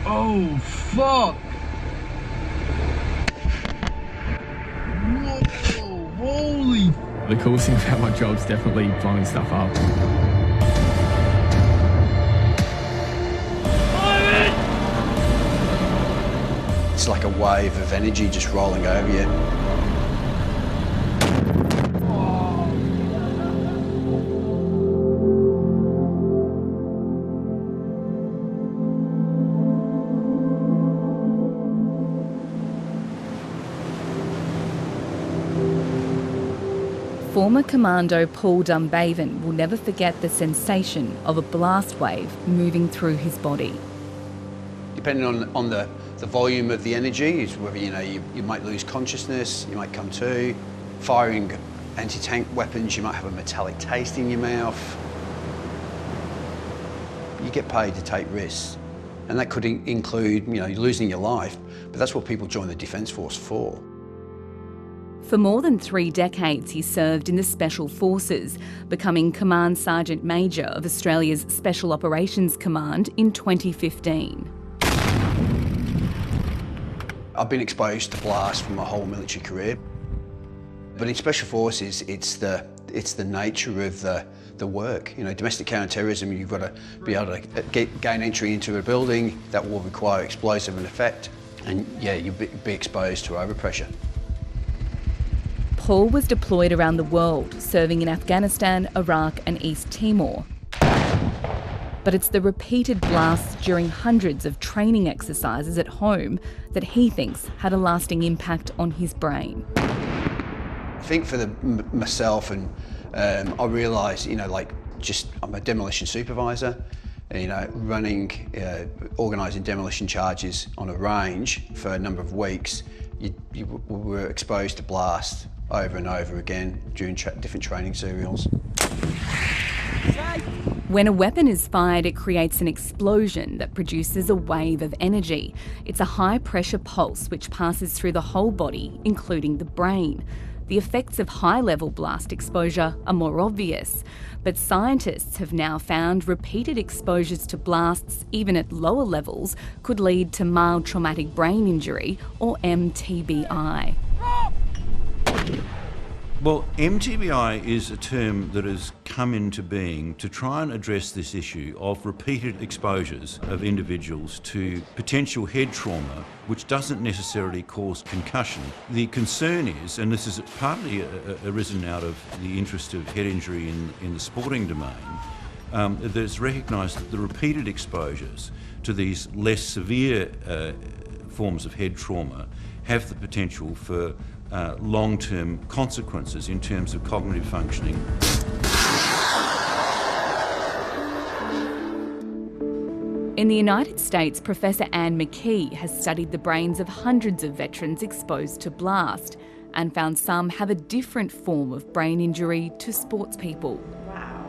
Oh, fuck! Whoa, holy... The coolest thing about my job is definitely blowing stuff up. It's like a wave of energy just rolling over you. Former Commando Paul Dunbaven will never forget the sensation of a blast wave moving through his body. Depending on the volume of the energy, is whether you might lose consciousness, you might come to. Firing anti-tank weapons, you might have a metallic taste in your mouth. You get paid to take risks, and that could include losing your life, but that's what people join the Defence Force for. For more than 3 decades, he served in the Special Forces, becoming Command Sergeant Major of Australia's Special Operations Command in 2015. I've been exposed to blast from my whole military career, but in Special Forces, it's the nature of the work. Domestic counter-terrorism, you've got to be able to gain entry into a building that will require explosive and effect, and yeah, you'll be exposed to overpressure. Paul was deployed around the world, serving in Afghanistan, Iraq and East Timor. But it's the repeated blasts during hundreds of training exercises at home that he thinks had a lasting impact on his brain. I think for myself, and I realised, I'm a demolition supervisor, running, organising demolition charges on a range for a number of weeks. You were exposed to blast over and over again during different training serials. When a weapon is fired, it creates an explosion that produces a wave of energy. It's a high-pressure pulse which passes through the whole body, including the brain. The effects of high-level blast exposure are more obvious, but scientists have now found repeated exposures to blasts, even at lower levels, could lead to mild traumatic brain injury, or MTBI. Well, MTBI is a term that has come into being to try and address this issue of repeated exposures of individuals to potential head trauma, which doesn't necessarily cause concussion. The concern is, and this is partly arisen out of the interest of head injury in the sporting domain, that it's recognised that the repeated exposures to these less severe forms of head trauma have the potential for long-term consequences in terms of cognitive functioning. In the United States, Professor Anne McKee has studied the brains of hundreds of veterans exposed to blast and found some have a different form of brain injury to sports people. Wow.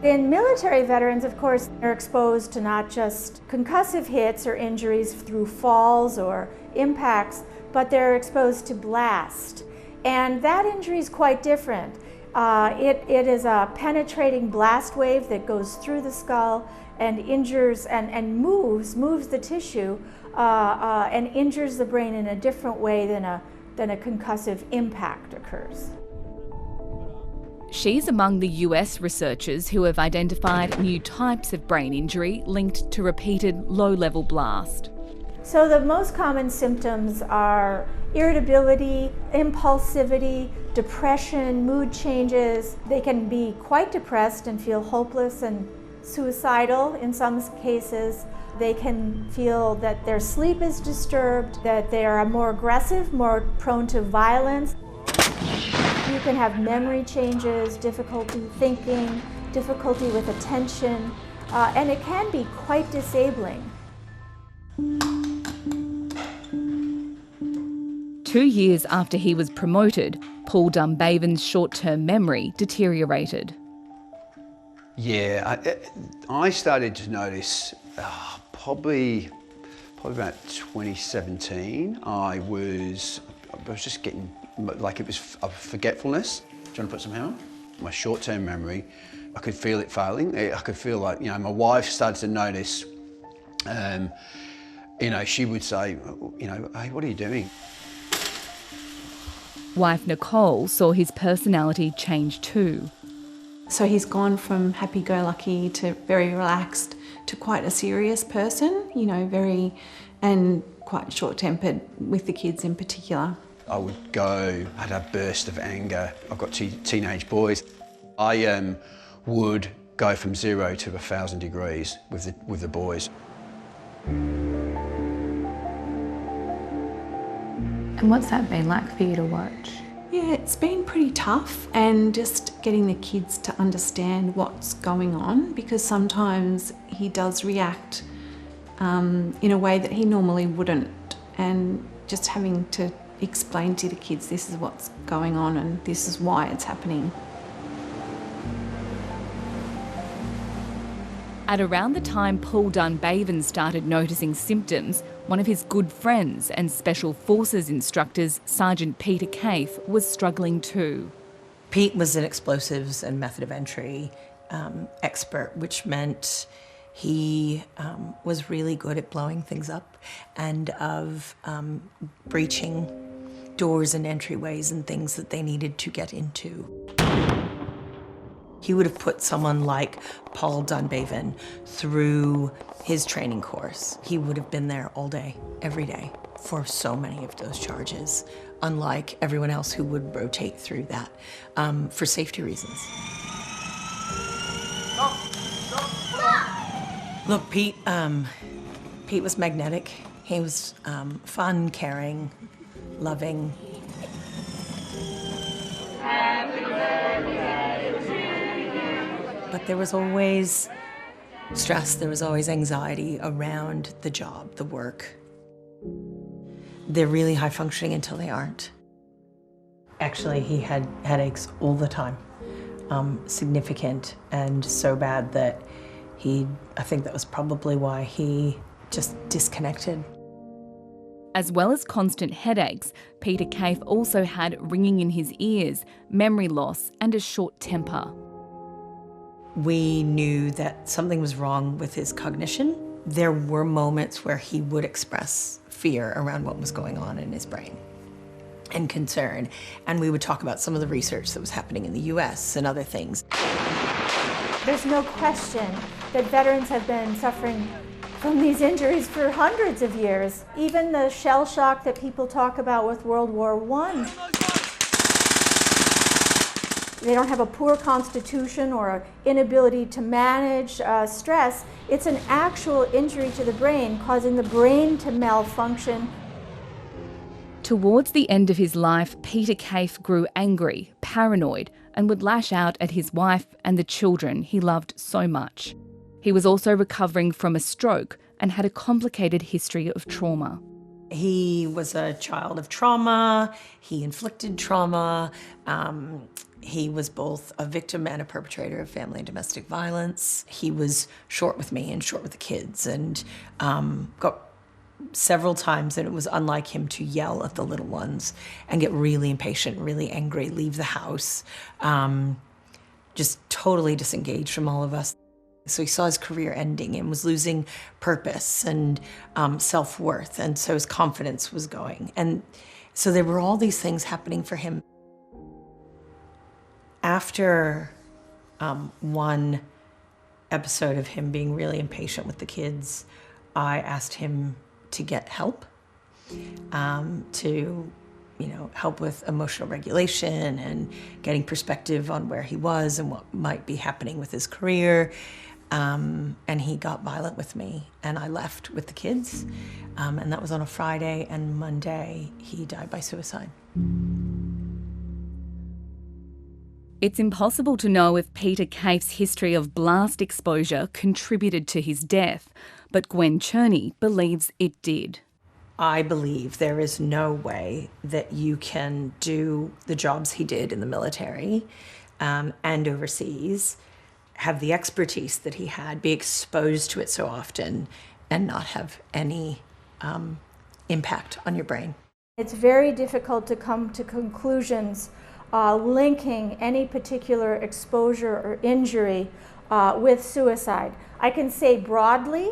In military veterans, of course, they're exposed to not just concussive hits or injuries through falls or impacts, but they're exposed to blast. And that injury is quite different. It is a penetrating blast wave that goes through the skull and injures and moves the tissue and injures the brain in a different way than a concussive impact occurs. She's among the US researchers who have identified new types of brain injury linked to repeated low-level blast. So the most common symptoms are irritability, impulsivity, depression, mood changes. They can be quite depressed and feel hopeless and suicidal in some cases. They can feel that their sleep is disturbed, that they are more aggressive, more prone to violence. You can have memory changes, difficulty thinking, difficulty with attention, and it can be quite disabling. 2 years after he was promoted, Paul Dunbaven's short-term memory deteriorated. Yeah, I started to notice probably about 2017. I was just getting, like, it was a forgetfulness. Do you want to put some hair on? My short-term memory, I could feel it failing. I could feel like, my wife started to notice You know, she would say, you know, hey, what are you doing? Wife Nicole saw his personality change too. So he's gone from happy-go-lucky to very relaxed to quite a serious person, you know, and quite short-tempered with the kids in particular. I would go, I'd have bursts of anger. I've got teenage boys. I would go from 0 to 1,000 degrees with the boys. And what's that been like for you to watch? Yeah, it's been pretty tough, and just getting the kids to understand what's going on, because sometimes he does react in a way that he normally wouldn't, and just having to explain to the kids this is what's going on and this is why it's happening. At around the time Paul Dunbaven started noticing symptoms, one of his good friends and Special Forces instructors, Sergeant Peter Caife, was struggling too. Pete was an explosives and method of entry expert, which meant he was really good at blowing things up and of breaching doors and entryways and things that they needed to get into. He would have put someone like Paul Dunbaven through his training course. He would have been there all day, every day, for so many of those charges, unlike everyone else who would rotate through that for safety reasons. Look, Pete was magnetic. He was fun, caring, loving. But there was always stress, there was always anxiety around the job, the work. They're really high functioning until they aren't. Actually, he had headaches all the time, significant and so bad that I think that was probably why he just disconnected. As well as constant headaches, Peter Caife also had ringing in his ears, memory loss and a short temper. We knew that something was wrong with his cognition. There were moments where he would express fear around what was going on in his brain and concern. And we would talk about some of the research that was happening in the US and other things. There's no question that veterans have been suffering from these injuries for hundreds of years. Even the shell shock that people talk about with World War I. They don't have a poor constitution or an inability to manage stress. It's an actual injury to the brain, causing the brain to malfunction. Towards the end of his life, Peter Caife grew angry, paranoid, and would lash out at his wife and the children he loved so much. He was also recovering from a stroke and had a complicated history of trauma. He was a child of trauma. He inflicted trauma. He was both a victim and a perpetrator of family and domestic violence. He was short with me and short with the kids, and got several times, and it was unlike him to yell at the little ones and get really impatient, really angry, leave the house, just totally disengaged from all of us. So he saw his career ending and was losing purpose and self-worth, and so his confidence was going. And so there were all these things happening for him. After one episode of him being really impatient with the kids, I asked him to get help, to help with emotional regulation and getting perspective on where he was and what might be happening with his career. And he got violent with me, and I left with the kids. And that was on a Friday, and Monday he died by suicide. It's impossible to know if Peter Caife's history of blast exposure contributed to his death, but Gwen Cherney believes it did. I believe there is no way that you can do the jobs he did in the military and overseas, have the expertise that he had, be exposed to it so often, and not have any impact on your brain. It's very difficult to come to conclusions linking any particular exposure or injury with suicide. I can say broadly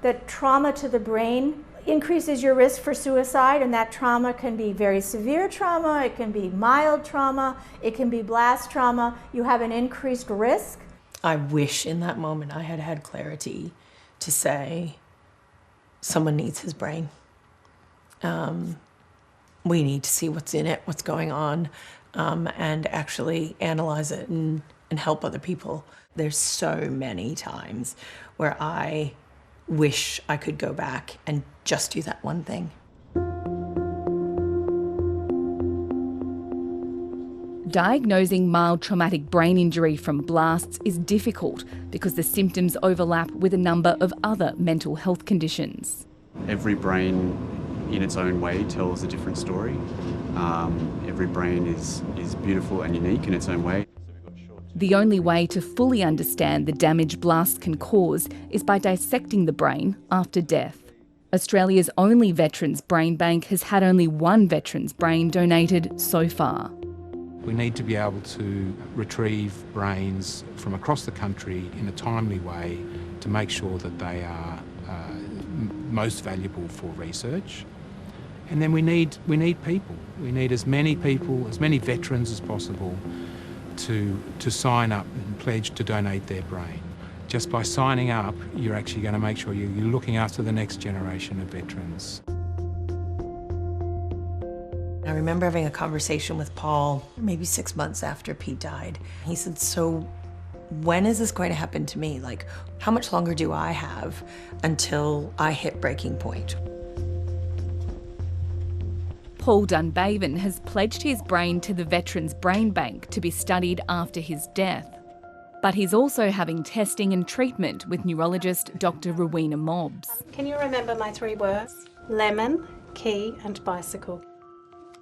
that trauma to the brain, increases your risk for suicide, and that trauma can be very severe trauma, it can be mild trauma, it can be blast trauma. You have an increased risk. I wish in that moment I had had clarity to say, someone needs his brain. We need to see what's in it, what's going on, and actually analyze it and help other people. There's so many times where I wish I could go back and just do that one thing. Diagnosing mild traumatic brain injury from blasts is difficult because the symptoms overlap with a number of other mental health conditions. Every brain in its own way tells a different story. Every brain is beautiful and unique in its own way. The only way to fully understand the damage blasts can cause is by dissecting the brain after death. Australia's only veterans brain bank has had only one veteran's brain donated so far. We need to be able to retrieve brains from across the country in a timely way to make sure that they are most valuable for research. And then we need people. We need as many people, as many veterans as possible to sign up and pledge to donate their brain. Just by signing up, you're actually going to make sure you're looking after the next generation of veterans. I remember having a conversation with Paul maybe 6 months after Pete died. He said, so when is this going to happen to me? Like, how much longer do I have until I hit breaking point? Paul Dunbaven has pledged his brain to the Veterans Brain Bank to be studied after his death. But he's also having testing and treatment with neurologist Dr. Rowena Mobbs. Can you remember my 3 words? Lemon, key and bicycle.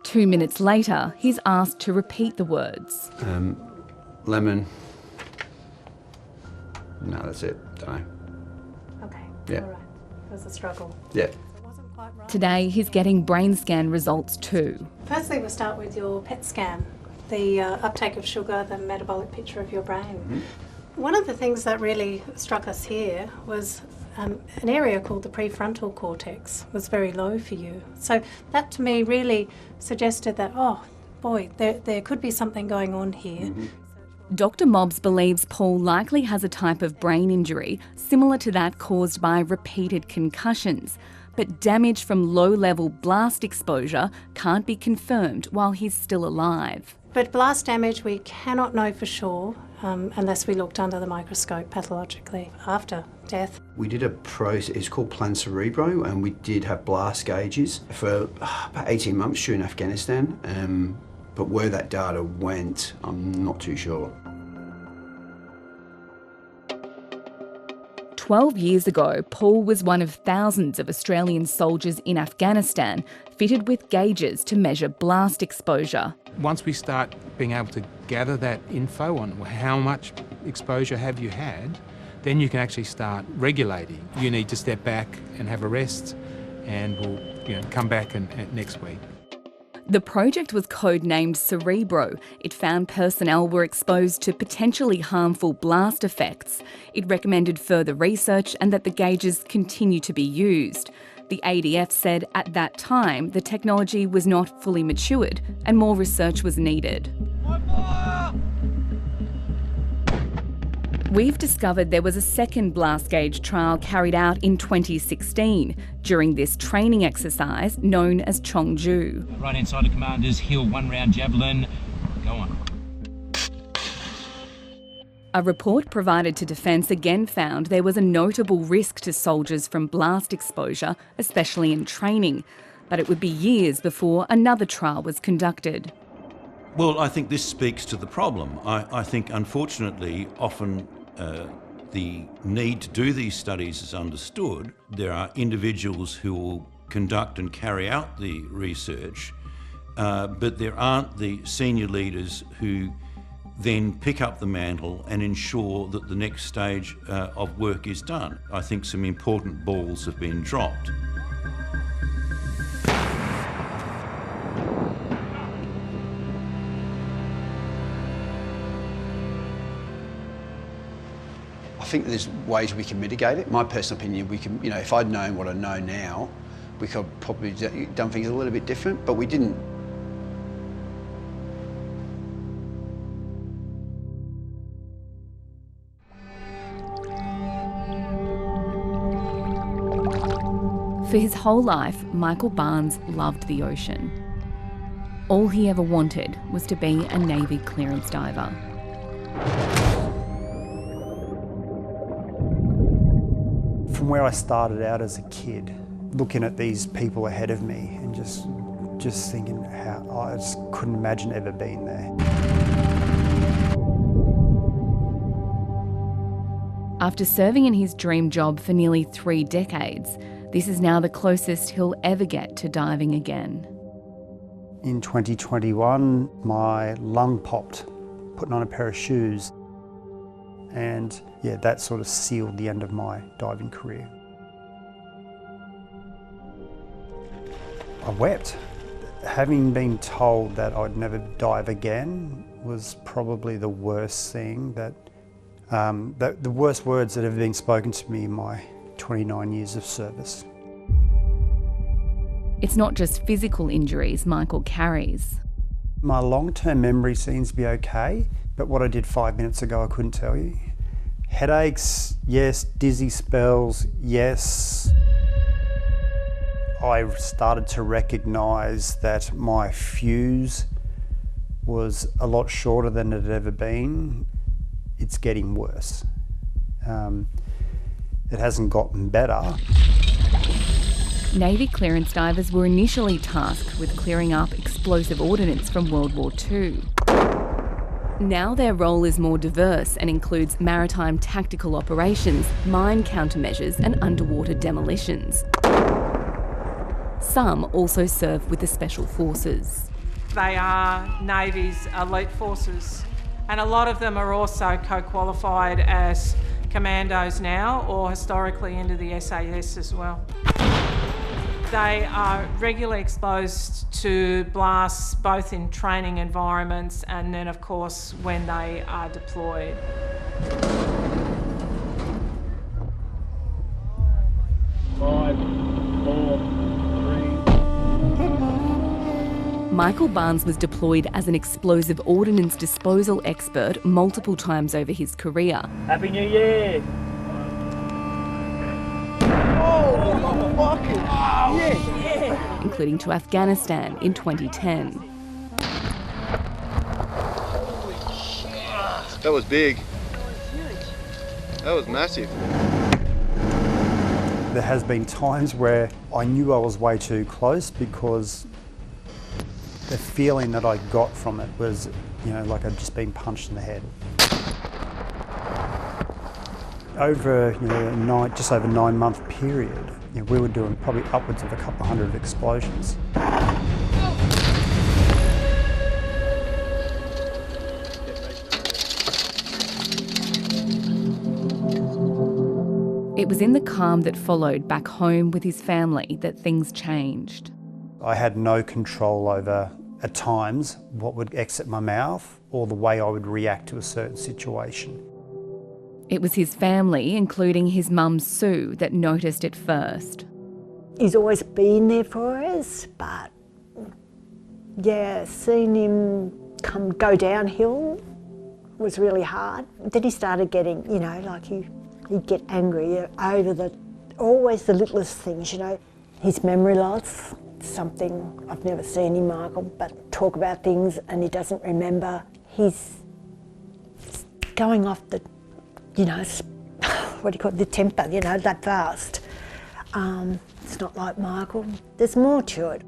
2 minutes later, he's asked to repeat the words. Lemon. No, that's it. Don't know. Okay, Yeah. all right. It was a struggle. Yeah. Today, he's getting brain scan results too. Firstly, we'll start with your PET scan, the uptake of sugar, the metabolic picture of your brain. Mm-hmm. One of the things that really struck us here was an area called the prefrontal cortex was very low for you. So that to me really suggested that, oh boy, there could be something going on here. Mm-hmm. Dr. Mobbs believes Paul likely has a type of brain injury similar to that caused by repeated concussions. But damage from low-level blast exposure can't be confirmed while he's still alive. But blast damage we cannot know for sure unless we looked under the microscope pathologically after death. We did a process, it's called Plan Cerebro, and we did have blast gauges for about 18 months during Afghanistan. But where that data went, I'm not too sure. 12 years ago, Paul was one of thousands of Australian soldiers in Afghanistan fitted with gauges to measure blast exposure. Once we start being able to gather that info on how much exposure have you had, then you can actually start regulating. You need to step back and have a rest, and we'll come back next week. The project was codenamed Cerebro. It found personnel were exposed to potentially harmful blast effects. It recommended further research and that the gauges continue to be used. The ADF said at that time the technology was not fully matured and more research was needed. We've discovered there was a second blast gauge trial carried out in 2016 during this training exercise known as Chongju. Right inside the commander's hill, 1 round javelin. Go on. A report provided to Defence again found there was a notable risk to soldiers from blast exposure, especially in training. But it would be years before another trial was conducted. Well, I think this speaks to the problem. I think, unfortunately, often the need to do these studies is understood. There are individuals who will conduct and carry out the research, but there aren't the senior leaders who then pick up the mantle and ensure that the next stage of work is done. I think some important balls have been dropped. I think there's ways we can mitigate it. My personal opinion, we can, if I'd known what I know now, we could have probably done things a little bit different, but we didn't. For his whole life, Michael Barnes loved the ocean. All he ever wanted was to be a Navy clearance diver. From where I started out as a kid, looking at these people ahead of me and just thinking how I just couldn't imagine ever being there. After serving in his dream job for nearly 3 decades, this is now the closest he'll ever get to diving again. In 2021, my lung popped, putting on a pair of shoes. And yeah, that sort of sealed the end of my diving career. I wept. Having been told that I'd never dive again was probably the worst thing the worst words that have been spoken to me in my 29 years of service. It's not just physical injuries Michael carries. My long-term memory seems to be okay, but what I did 5 minutes ago I couldn't tell you. Headaches, yes. Dizzy spells, yes. I started to recognise that my fuse was a lot shorter than it had ever been. It's getting worse. It hasn't gotten better. Navy clearance divers were initially tasked with clearing up explosive ordnance from World War II. Now their role is more diverse and includes maritime tactical operations, mine countermeasures and underwater demolitions. Some also serve with the Special Forces. They are Navy's elite forces, and a lot of them are also co-qualified as commandos now, or historically into the SAS as well. They are regularly exposed to blasts, both in training environments and then, of course, when they are deployed. Michael Barnes was deployed as an explosive ordnance disposal expert multiple times over his career. Happy New Year! Oh, fucking yeah! Including to Afghanistan in 2010. That was big. That was massive. There has been times where I knew I was way too close because the feeling that I got from it was, like I'd just been punched in the head. Over just over a 9-month period, we were doing probably upwards of a couple of hundred explosions. It was in the calm that followed back home with his family that things changed. I had no control over, at times, what would exit my mouth or the way I would react to a certain situation. It was his family, including his mum Sue, that noticed it first. He's always been there for us, but yeah, seeing him go downhill was really hard. Then he started getting, like he'd get angry over always the littlest things, His memory loss, something I've never seen in Michael, but talk about things and he doesn't remember. He's going off the, what do you call it, the temper, that fast. It's not like Michael. There's more to it.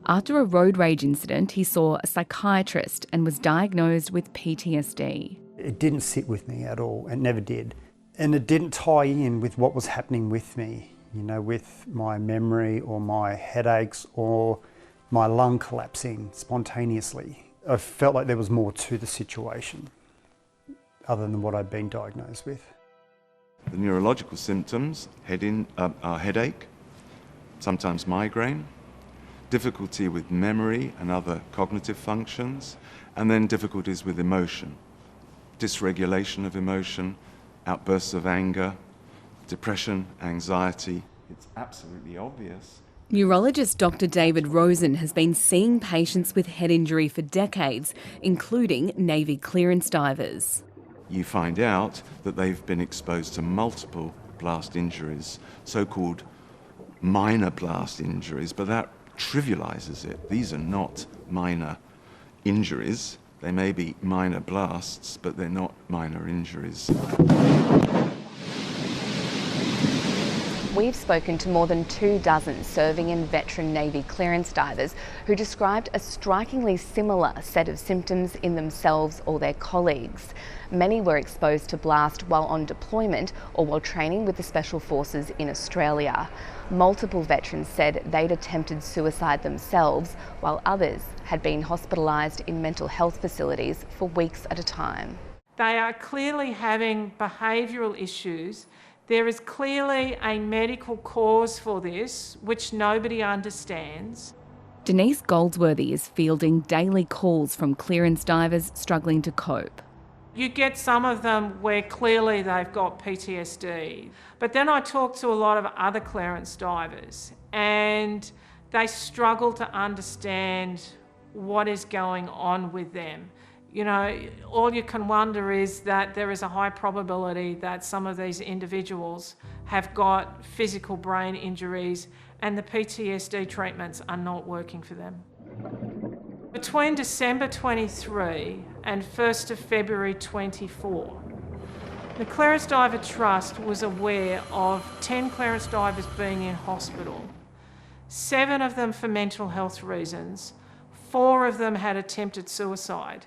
After a road rage incident, he saw a psychiatrist and was diagnosed with PTSD. It didn't sit with me at all. It never did. And it didn't tie in with what was happening with me, with my memory or my headaches or my lung collapsing spontaneously. I felt like there was more to the situation other than what I'd been diagnosed with. The neurological symptoms are headache, sometimes migraine, difficulty with memory and other cognitive functions, and then difficulties with emotion, dysregulation of emotion, outbursts of anger, depression, anxiety. it's absolutely obvious. Neurologist Dr. David Rosen has been seeing patients with head injury for decades, including Navy clearance divers. You find out that they've been exposed to multiple blast injuries, so-called minor blast injuries, but that trivialises it. These are not minor injuries. They may be minor blasts, but they're not minor injuries. We've spoken to more than 24 serving and veteran Navy clearance divers who described a strikingly similar set of symptoms in themselves or their colleagues. Many were exposed to blast while on deployment or while training with the Special Forces in Australia. Multiple veterans said they'd attempted suicide themselves, while others had been hospitalised in mental health facilities for weeks at a time. They are clearly having behavioural issues. There is clearly a medical cause for this, which nobody understands. Denise Goldsworthy is fielding daily calls from clearance divers struggling to cope. You get some of them where clearly they've got PTSD. But then I talk to a lot of other clearance divers and they struggle to understand what is going on with them. You know, all you can wonder is that there is a high probability that some of these individuals have got physical brain injuries and the PTSD treatments are not working for them. Between December 23 and 1st of February 24, the Clearance Diver Trust was aware of 10 clearance divers being in hospital, 7 of them for mental health reasons, 4 of them had attempted suicide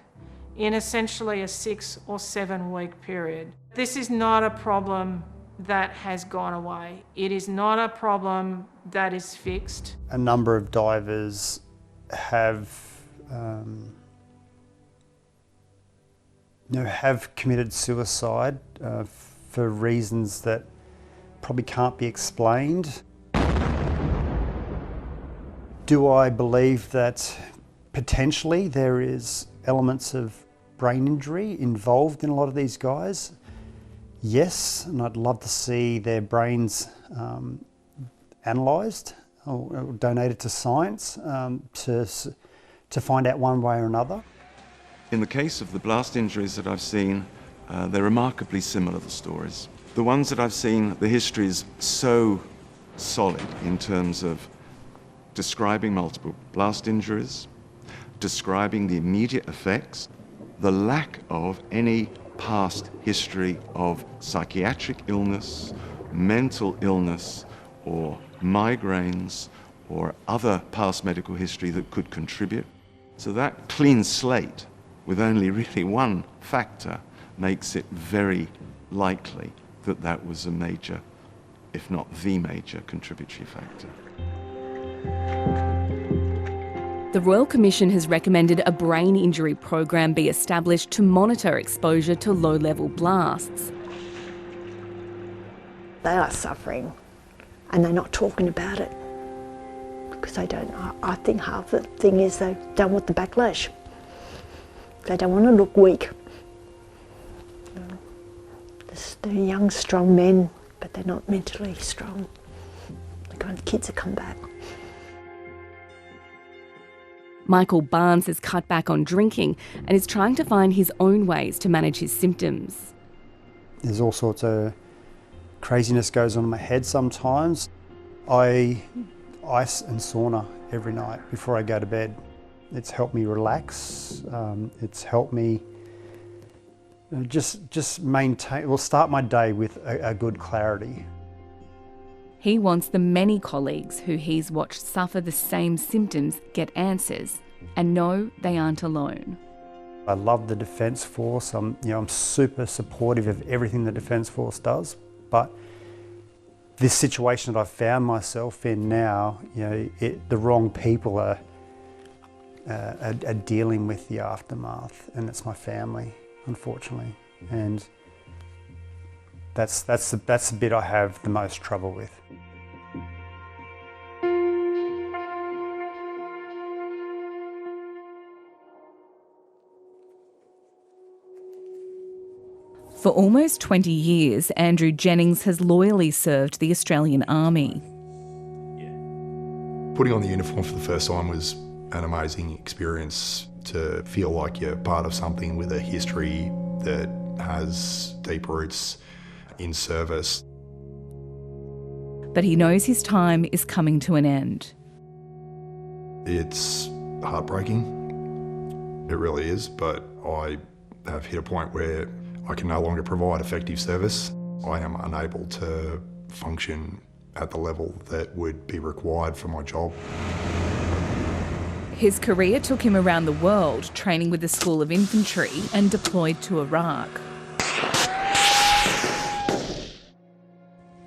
in essentially a 6 or 7 week period. This is not a problem that has gone away. It is not a problem that is fixed. A number of divers have committed suicide for reasons that probably can't be explained. Do I believe that potentially there is elements of brain injury involved in a lot of these guys? Yes, and I'd love to see their brains analysed or donated to science to find out one way or another. In the case of the blast injuries that I've seen, they're remarkably similar, the stories. The ones that I've seen, the history is so solid in terms of describing multiple blast injuries, describing the immediate effects, the lack of any past history of psychiatric illness, mental illness, or migraines, or other past medical history that could contribute. So that clean slate, with only really one factor, makes it very likely that that was a major, if not the major, contributory factor. The Royal Commission has recommended a brain injury program be established to monitor exposure to low-level blasts. They are suffering and they're not talking about it because they don't. I think half the thing is they don't want the backlash. They don't want to look weak. They're young, strong men, but they're not mentally strong. The kind of kids that come back. Michael Barnes has cut back on drinking and is trying to find his own ways to manage his symptoms. There's all sorts of craziness goes on in my head sometimes. I ice and sauna every night before I go to bed. It's helped me relax. It's helped me just maintain, start my day with a good clarity. He wants the many colleagues who he's watched suffer the same symptoms get answers and know they aren't alone. I love the Defence Force. I'm super supportive of everything the Defence Force does, but this situation that I've found myself in now, the wrong people are dealing with the aftermath, and it's my family, unfortunately, and that's the bit I have the most trouble with. For almost 20 years, Andrew Jennings has loyally served the Australian Army. Putting on the uniform for the first time was an amazing experience, to feel like you're part of something with a history that has deep roots in service. But he knows his time is coming to an end. It's heartbreaking, it really is, but I have hit a point where I can no longer provide effective service. I am unable to function at the level that would be required for my job. His career took him around the world, training with the School of Infantry and deployed to Iraq.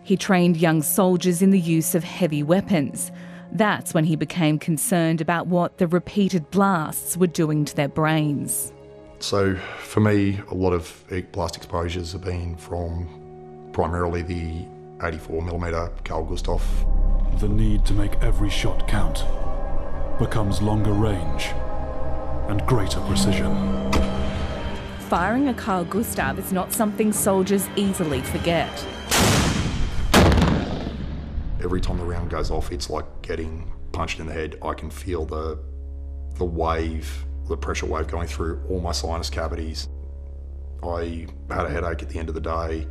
He trained young soldiers in the use of heavy weapons. That's when he became concerned about what the repeated blasts were doing to their brains. So for me, a lot of blast exposures have been from primarily the 84mm Carl Gustav. The need to make every shot count becomes longer range and greater precision. Firing a Carl Gustav is not something soldiers easily forget. Every time the round goes off, it's like getting punched in the head. I can feel the wave, the pressure wave going through all my sinus cavities. I had a headache at the end of the day.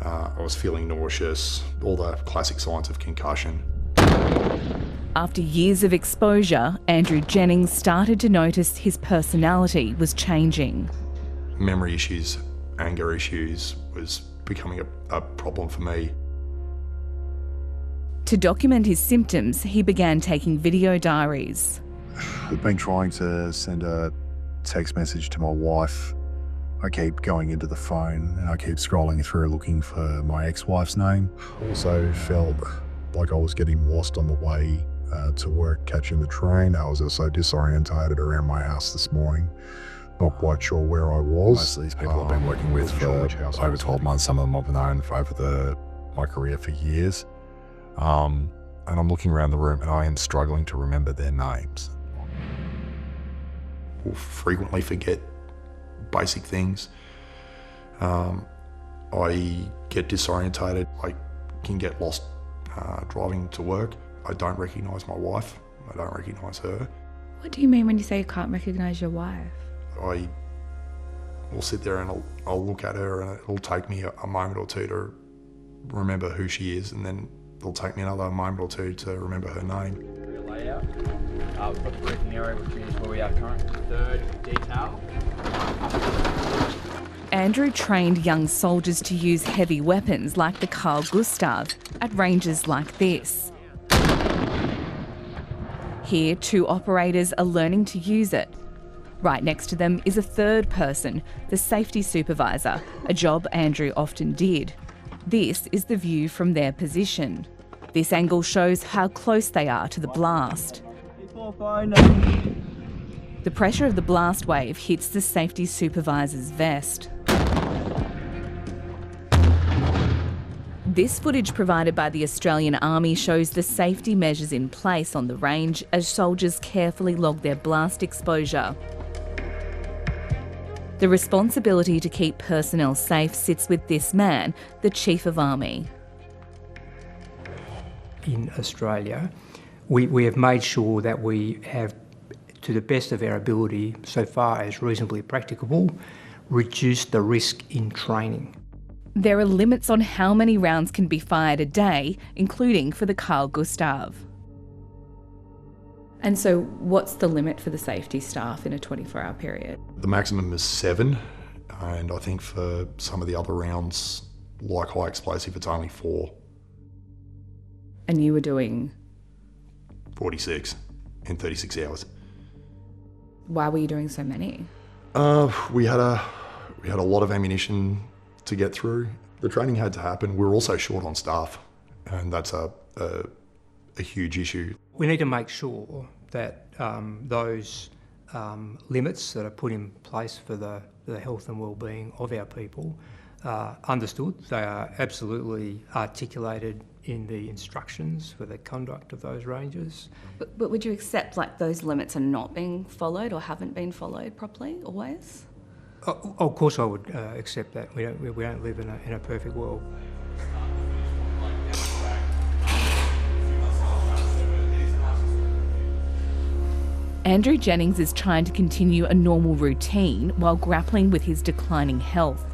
I was feeling nauseous, all the classic signs of concussion. After years of exposure, Andrew Jennings started to notice his personality was changing. Memory issues, anger issues was becoming a problem for me. To document his symptoms, he began taking video diaries. I've been trying to send a text message to my wife. I keep going into the phone and I keep scrolling through looking for my ex-wife's name. Also felt like I was getting lost on the way to work, catching the train. I was also disorientated around my house this morning. Not quite sure where I was. Most of these people I've been working with for over 12 months. Some of them I've known for over my career for years. And I'm looking around the room and I am struggling to remember their names. We'll frequently forget basic things. I get disorientated. I can get lost driving to work. I don't recognise my wife. I don't recognise her. What do you mean when you say you can't recognise your wife? I will sit there and I'll look at her and it'll take me a moment or two to remember who she is, and then it'll take me another moment or two to remember her name. Layout. We've got the briefing area, which is where we are currently. Third detail. Andrew trained young soldiers to use heavy weapons like the Carl Gustav at ranges like this. Here, two operators are learning to use it. Right next to them is a third person, the safety supervisor, a job Andrew often did. This is the view from their position. This angle shows how close they are to the blast. The pressure of the blast wave hits the safety supervisor's vest. This footage provided by the Australian Army shows the safety measures in place on the range as soldiers carefully log their blast exposure. The responsibility to keep personnel safe sits with this man, the Chief of Army. In Australia, we have made sure that we have, to the best of our ability, so far as reasonably practicable, reduced the risk in training. There are limits on how many rounds can be fired a day, including for the Carl Gustav. And so what's the limit for the safety staff in a 24-hour period? The maximum is 7, and I think for some of the other rounds, like high explosive, it's only 4. And you were doing? 46 in 36 hours. Why were you doing so many? We had a lot of ammunition to get through. The training had to happen. We were also short on staff, and that's a huge issue. We need to make sure that those limits that are put in place for the health and well-being of our people are understood. They are absolutely articulated in the instructions for the conduct of those ranges. But would you accept like those limits are not being followed or haven't been followed properly always? Of course I would accept that. We don't live in a perfect world. Andrew Jennings is trying to continue a normal routine while grappling with his declining health.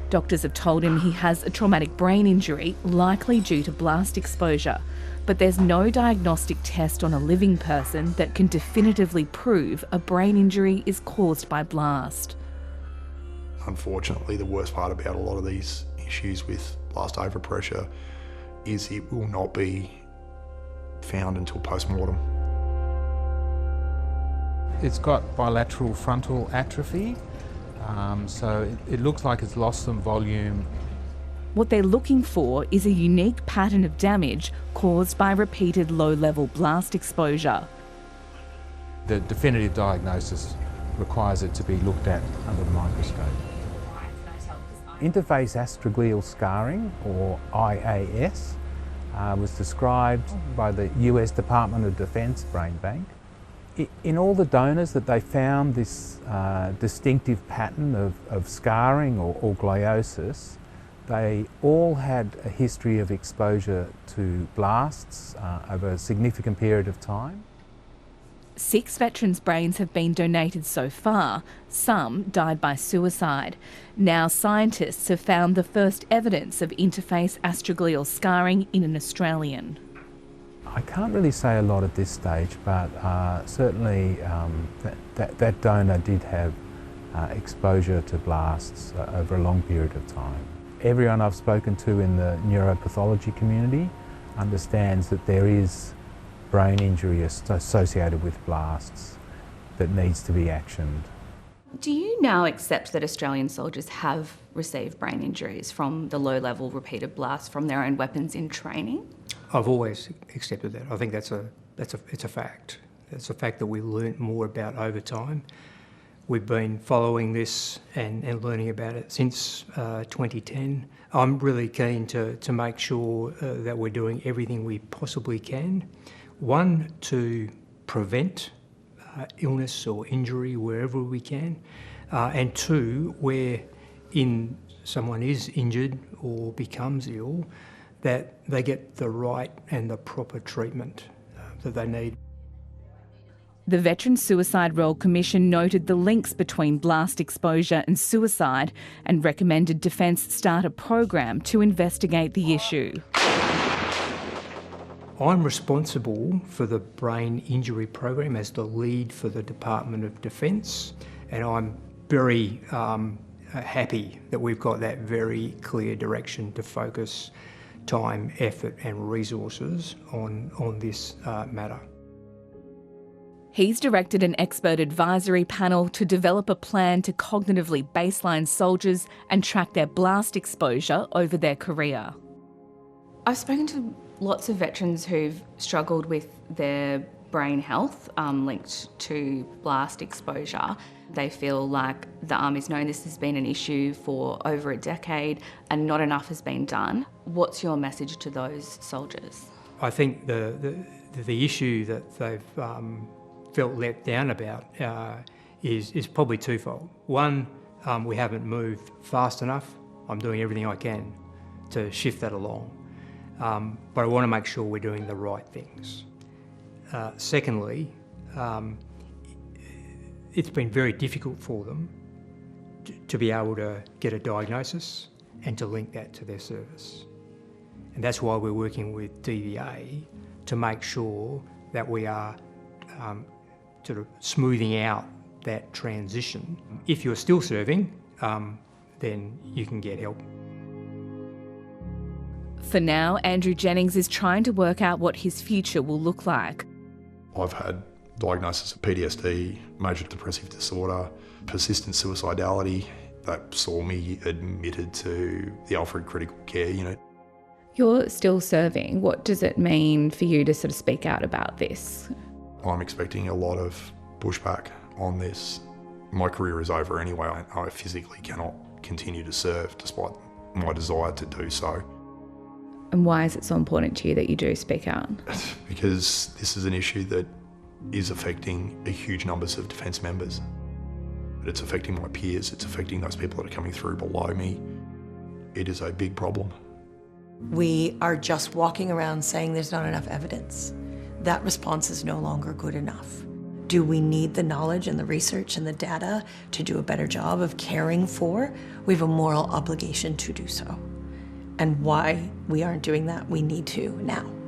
Doctors have told him he has a traumatic brain injury, likely due to blast exposure, but there's no diagnostic test on a living person that can definitively prove a brain injury is caused by blast. Unfortunately, the worst part about a lot of these issues with blast overpressure is it will not be found until post-mortem. It's got bilateral frontal atrophy, so it looks like it's lost some volume. What they're looking for is a unique pattern of damage caused by repeated low-level blast exposure. The definitive diagnosis requires it to be looked at under the microscope. Interface astroglial scarring, or IAS, was described by the US Department of Defense Brain Bank. In all the donors that they found this distinctive pattern of scarring or gliosis, they all had a history of exposure to blasts over a significant period of time. 6 veterans' brains have been donated so far. Some died by suicide. Now scientists have found the first evidence of interface astroglial scarring in an Australian. I can't really say a lot at this stage, but certainly that donor did have exposure to blasts over a long period of time. Everyone I've spoken to in the neuropathology community understands that there is brain injury associated with blasts that needs to be actioned. Do you now accept that Australian soldiers have received brain injuries from the low-level repeated blasts from their own weapons in training? I've always accepted that. I think it's a fact. It's a fact that we learnt more about over time. We've been following this and learning about it since 2010. I'm really keen to make sure that we're doing everything we possibly can. One, to prevent illness or injury wherever we can, and two, where someone is injured or becomes ill, that they get the right and the proper treatment that they need. The Veteran Suicide Royal Commission noted the links between blast exposure and suicide and recommended Defence start a program to investigate the issue. I'm responsible for the brain injury program as the lead for the Department of Defence, and I'm very happy that we've got that very clear direction to focus time, effort and resources on this matter. He's directed an expert advisory panel to develop a plan to cognitively baseline soldiers and track their blast exposure over their career. I've spoken to lots of veterans who've struggled with their brain health linked to blast exposure. They feel like the Army's known this has been an issue for over a decade and not enough has been done. What's your message to those soldiers? I think the issue that they've felt let down about is probably twofold. One, we haven't moved fast enough. I'm doing everything I can to shift that along. But I want to make sure we're doing the right things. Secondly, it's been very difficult for them to be able to get a diagnosis and to link that to their service. And that's why we're working with DVA to make sure that we are sort of smoothing out that transition. If you're still serving, then you can get help. For now, Andrew Jennings is trying to work out what his future will look like. I've had diagnosis of PTSD, major depressive disorder, persistent suicidality that saw me admitted to the Alfred Critical Care Unit. You're still serving. What does it mean for you to sort of speak out about this? I'm expecting a lot of pushback on this. My career is over anyway. I physically cannot continue to serve despite my desire to do so. And why is it so important to you that you do speak out? Because this is an issue that is affecting a huge numbers of defence members. it's affecting my peers, it's affecting those people that are coming through below me. It is a big problem. We are just walking around saying there's not enough evidence. That response is no longer good enough. Do we need the knowledge and the research and the data to do a better job of caring for? We have a moral obligation to do so. And why we aren't doing that, we need to now.